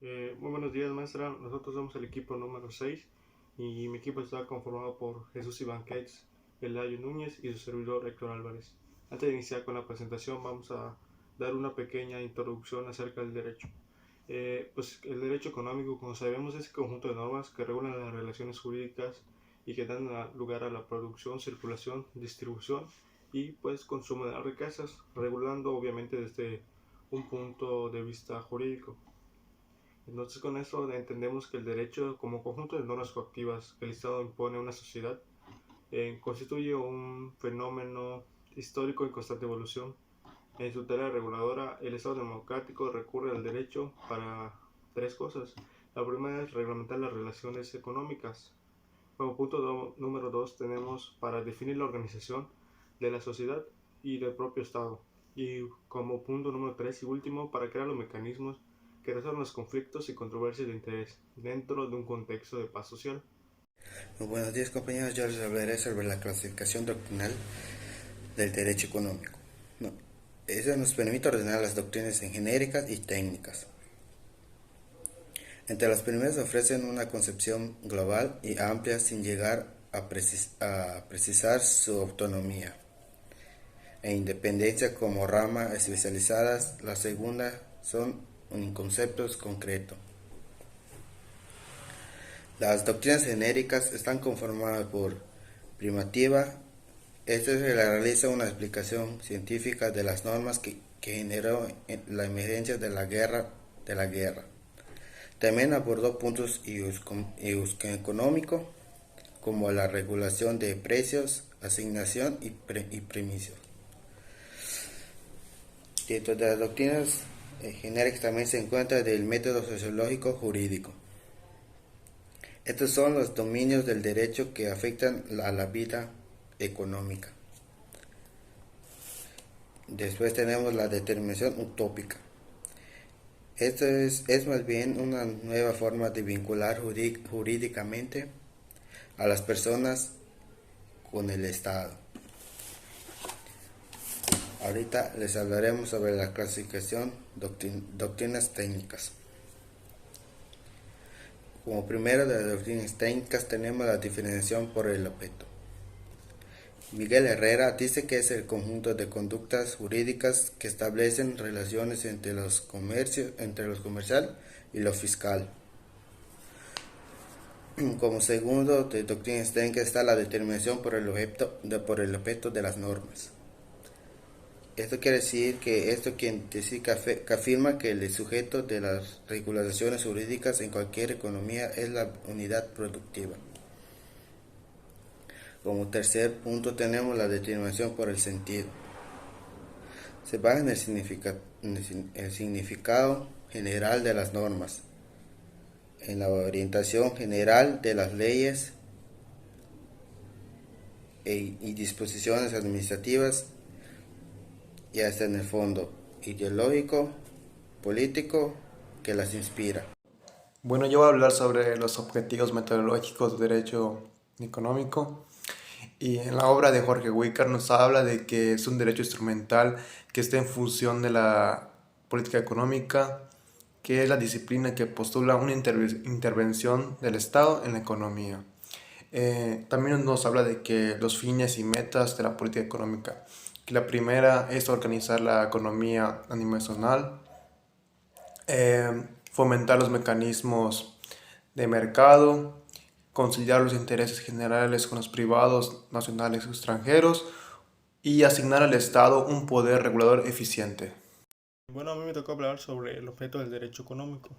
Muy buenos días, maestra. Nosotros somos el equipo número 6 y mi equipo está conformado por Jesús Iván Cates, Elayo Núñez y su servidor Héctor Álvarez. Antes de iniciar con la presentación, vamos a dar una pequeña introducción acerca del derecho. Pues el derecho económico, como sabemos, es el conjunto de normas que regulan las relaciones jurídicas y que dan lugar a la producción, circulación, distribución y pues consumo de las riquezas, regulando obviamente desde un punto de vista jurídico. Entonces con esto entendemos que el derecho como conjunto de normas coactivas que el Estado impone a una sociedad constituye un fenómeno histórico en constante evolución. En su tarea reguladora, el Estado democrático recurre al derecho para tres cosas. La primera es reglamentar las relaciones económicas. Como número dos tenemos para definir la organización de la sociedad y del propio Estado. Y como punto número tres y último, para crear los mecanismos que resuelvan los conflictos y controversias de interés dentro de un contexto de paz social. Buenos días compañeros, yo les hablaré sobre la clasificación doctrinal del derecho económico. No, Eso nos permite ordenar las doctrinas en genéricas y técnicas. Entre las primeras ofrecen una concepción global y amplia sin llegar a precisar su autonomía e independencia como rama especializadas. La segunda son conceptos concretos. Las doctrinas genéricas están conformadas por primativa. Esto se realiza una explicación científica de las normas que generó la emergencia de la guerra. También abordó puntos económicos como la regulación de precios, asignación y premios. Dentro de las doctrinas genéricas también se encuentra el método sociológico jurídico. Estos son los dominios del derecho que afectan a la vida económica. Después tenemos la determinación utópica. Esto es más bien una nueva forma de vincular jurídicamente a las personas con el Estado. Ahorita les hablaremos sobre la clasificación doctrinas técnicas. Como primero de las doctrinas técnicas tenemos la diferenciación por el objeto. Miguel Herrera dice que es el conjunto de conductas jurídicas que establecen relaciones entre los comercial y lo fiscal. Como segundo de doctrinas técnicas está la determinación por el objeto de las normas. Esto quiere decir que que afirma que el sujeto de las regulaciones jurídicas en cualquier economía es la unidad productiva. Como tercer punto tenemos la determinación por el sentido. Se basa en el significado general de las normas, en la orientación general de las leyes y disposiciones administrativas y hasta en el fondo ideológico, político que las inspira. Bueno, yo voy a hablar sobre los objetivos metodológicos de derecho económico. Y en la obra de Jorge Wicar nos habla de que es un derecho instrumental que está en función de la política económica, que es la disciplina que postula una intervención del Estado en la economía. También nos habla de que los fines y metas de la política económica, que la primera es organizar la economía a nivel nacional, fomentar los mecanismos de mercado, conciliar los intereses generales con los privados, nacionales y extranjeros, y asignar al Estado un poder regulador eficiente. Bueno, a mí me tocó hablar sobre el objeto del derecho económico.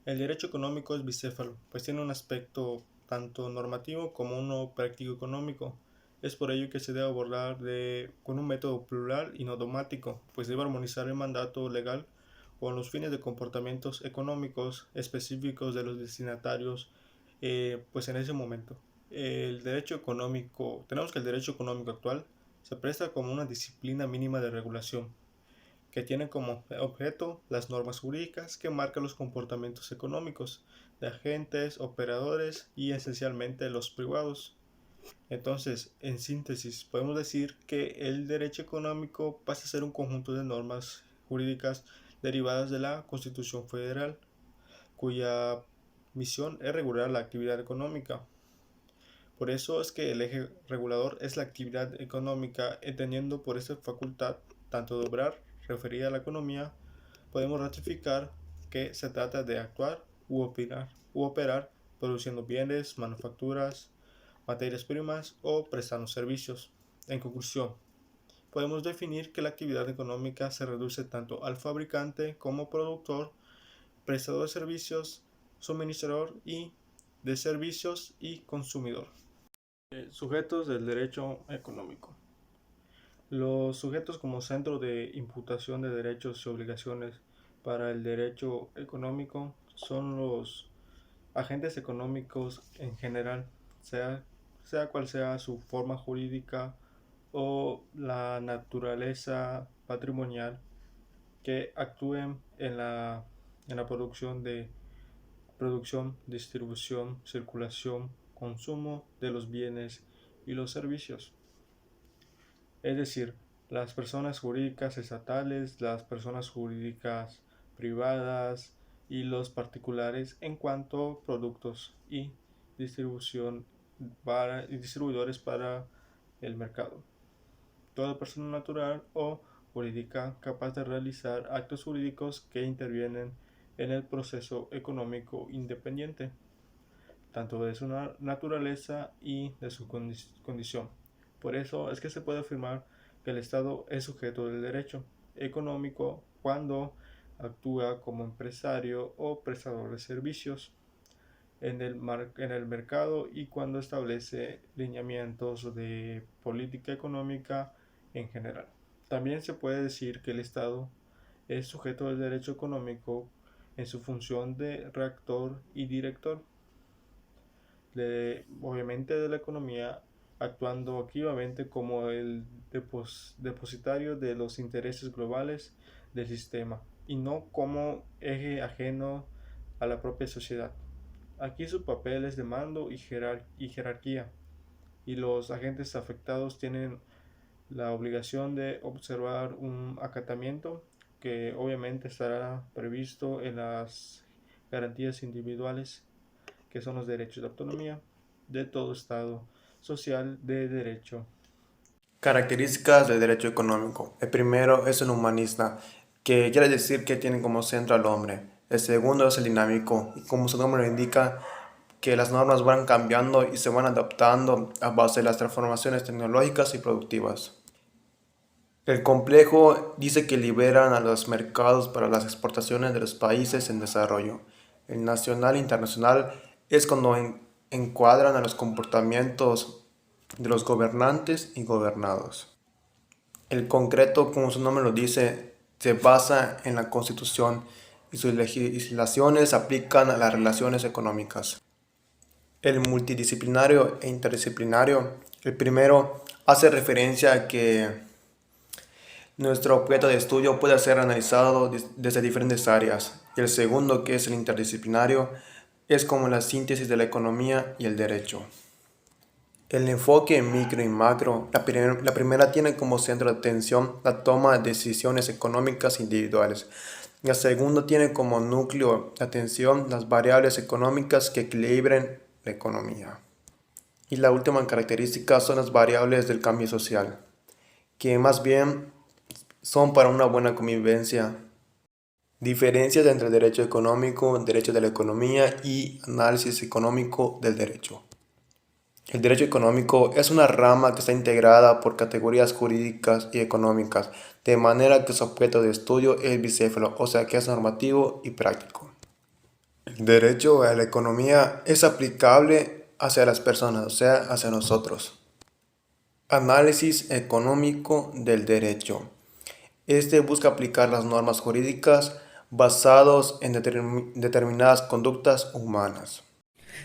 El derecho económico es bicéfalo, pues tiene un aspecto tanto normativo como uno práctico económico. Es por ello que se debe abordar con un método plural y no dogmático, pues debe armonizar el mandato legal con los fines de comportamientos económicos específicos de los destinatarios, pues en ese momento. Tenemos que el derecho económico actual se presta como una disciplina mínima de regulación, que tiene como objeto las normas jurídicas que marcan los comportamientos económicos de agentes, operadores y esencialmente los privados. Entonces, en síntesis, podemos decir que el derecho económico pasa a ser un conjunto de normas jurídicas derivadas de la Constitución Federal, cuya misión es regular la actividad económica. Por eso es que el eje regulador es la actividad económica, entendiendo por esta facultad tanto de obrar, referida a la economía, podemos ratificar que se trata de actuar u operar produciendo bienes, manufacturas, materias primas o prestando servicios. En conclusión, podemos definir que la actividad económica se reduce tanto al fabricante como productor, prestador de servicios, suministrador de servicios y consumidor. Sujetos del derecho económico. Los sujetos como centro de imputación de derechos y obligaciones para el derecho económico son los agentes económicos en general, sea cual sea su forma jurídica o la naturaleza patrimonial, que actúen en la producción, distribución, circulación, consumo de los bienes y los servicios. Es decir, las personas jurídicas estatales, las personas jurídicas privadas y los particulares en cuanto a productos y distribuidores para el mercado. Toda persona natural o jurídica capaz de realizar actos jurídicos que intervienen en el proceso económico independiente, tanto de su naturaleza y de su condición. Por eso es que se puede afirmar que el Estado es sujeto del derecho económico cuando actúa como empresario o prestador de servicios en el mercado y cuando establece lineamientos de política económica en general. También se puede decir que el Estado es sujeto del derecho económico en su función de reactor y director, obviamente de la economía, actuando activamente como el depositario de los intereses globales del sistema y no como eje ajeno a la propia sociedad. Aquí su papel es de mando y jerarquía, y los agentes afectados tienen la obligación de observar un acatamiento que obviamente estará previsto en las garantías individuales, que son los derechos de autonomía de todo Estado social de derecho. Características del derecho económico. El primero es el humanista, que quiere decir que tiene como centro al hombre. El segundo es el dinámico, y como su nombre lo indica, que las normas van cambiando y se van adaptando a base de las transformaciones tecnológicas y productivas. El complejo dice que liberan a los mercados para las exportaciones de los países en desarrollo. El nacional e internacional es cuando encuadran a los comportamientos de los gobernantes y gobernados. El concreto, como su nombre lo dice, se basa en la Constitución y sus legislaciones se aplican a las relaciones económicas. El multidisciplinario e interdisciplinario, el primero hace referencia a que nuestro objeto de estudio puede ser analizado desde diferentes áreas, y el segundo, que es el interdisciplinario, es como la síntesis de la economía y el derecho. El enfoque micro y macro, la primera tiene como centro de atención la toma de decisiones económicas individuales. La segunda tiene como núcleo de atención las variables económicas que equilibren la economía. Y la última característica son las variables del cambio social, que más bien son para una buena convivencia. Diferencias entre derecho económico, derecho de la economía y análisis económico del derecho. El derecho económico es una rama que está integrada por categorías jurídicas y económicas, de manera que su objeto de estudio es bicéfalo, o sea que es normativo y práctico. El derecho a la economía es aplicable hacia las personas, o sea, hacia nosotros. Análisis económico del derecho. Este busca aplicar las normas jurídicas basados en determinadas conductas humanas.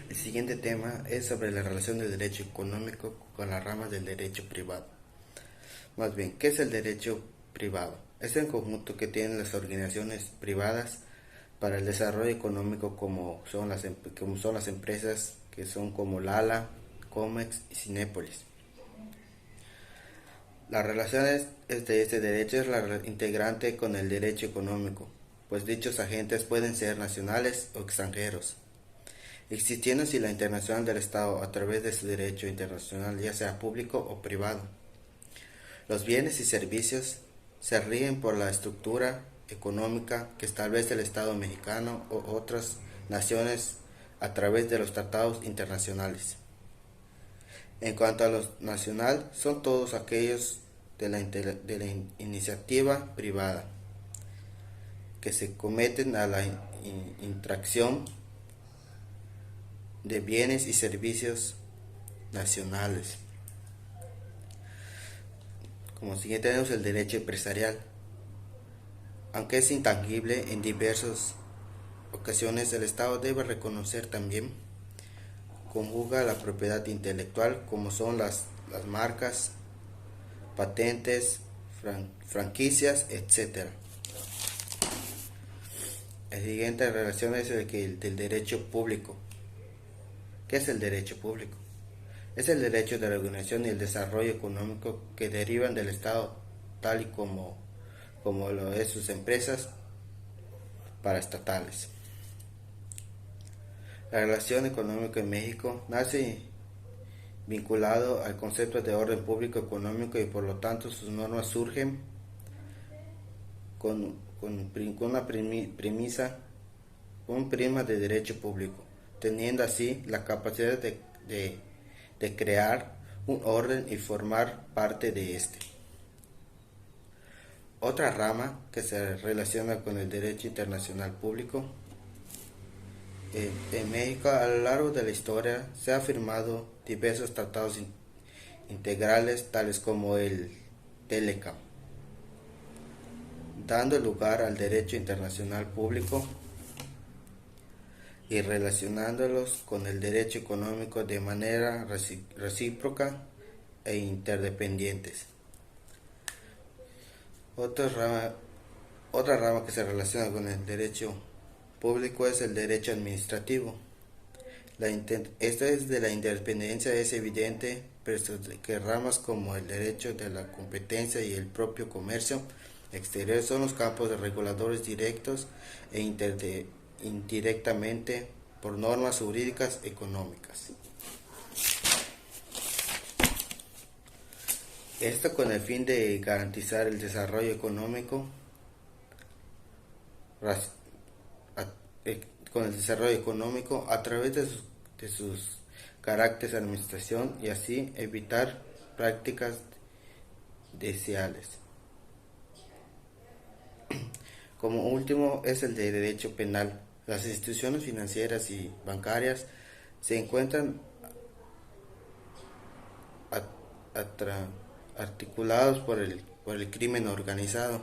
El siguiente tema es sobre la relación del derecho económico con las ramas del derecho privado. Más bien, ¿qué es el derecho privado? Es el conjunto que tienen las organizaciones privadas para el desarrollo económico como son las empresas que son como Lala, Comex y Cinépolis. Las relaciones de este derecho es la integrante con el derecho económico. pues dichos agentes pueden ser nacionales o extranjeros, existiendo así la internacional del Estado a través de su derecho internacional, ya sea público o privado. Los bienes y servicios se rigen por la estructura económica que establece el Estado mexicano o otras naciones a través de los tratados internacionales. En cuanto a lo nacional, son todos aquellos de la iniciativa privada que se cometen a la intracción de bienes y servicios nacionales. Como siguiente tenemos el derecho empresarial. Aunque es intangible, en diversas ocasiones el Estado debe reconocer también, conjuga la propiedad intelectual como son las marcas, patentes, franquicias, etc. El siguiente relación es el del derecho público. ¿Qué es el derecho público? Es el derecho de la organización y el desarrollo económico que derivan del Estado, tal y como lo es sus empresas paraestatales. La relación económica en México nace vinculado al concepto de orden público económico y por lo tanto sus normas surgen con una prima de derecho público, teniendo así la capacidad de crear un orden y formar parte de este. Otra rama que se relaciona con el derecho internacional público. En México, a lo largo de la historia, se han firmado diversos tratados integrales, tales como el TELECAM, dando lugar al derecho internacional público y relacionándolos con el derecho económico de manera recíproca e interdependientes. Otra rama que se relaciona con el derecho público es el derecho administrativo. Esta es de la independencia es evidente, pero que ramas como el derecho de la competencia y el propio comercio exterior son los campos de reguladores directos e indirectamente por normas jurídicas económicas. Esto con el fin de garantizar el desarrollo económico a través de sus caracteres de administración y así evitar prácticas desleales. Como último es el de derecho penal. Las instituciones financieras y bancarias se encuentran articulados por el crimen organizado,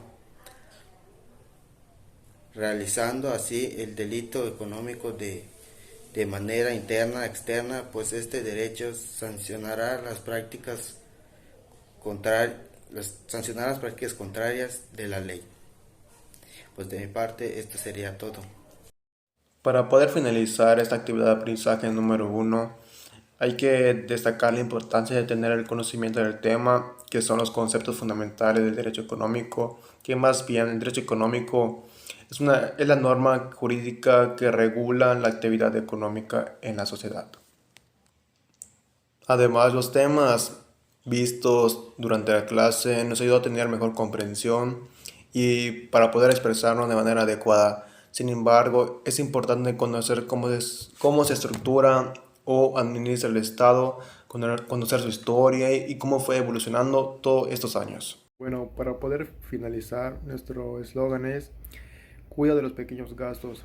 realizando así el delito económico de manera interna, externa, pues este derecho sancionará las prácticas contrarias de la ley. Pues de mi parte esto sería todo. Para poder finalizar esta actividad de aprendizaje número 1, hay que destacar la importancia de tener el conocimiento del tema, que son los conceptos fundamentales del derecho económico, que más bien el derecho económico es la norma jurídica que regula la actividad económica en la sociedad. Además, los temas vistos durante la clase nos ayudan a tener mejor comprensión y para poder expresarnos de manera adecuada. Sin embargo, es importante conocer cómo se estructura o administra el Estado, conocer su historia y cómo fue evolucionando todos estos años. Bueno, para poder finalizar, nuestro eslogan es: cuida de los pequeños gastos,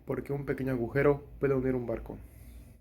porque un pequeño agujero puede hundir un barco.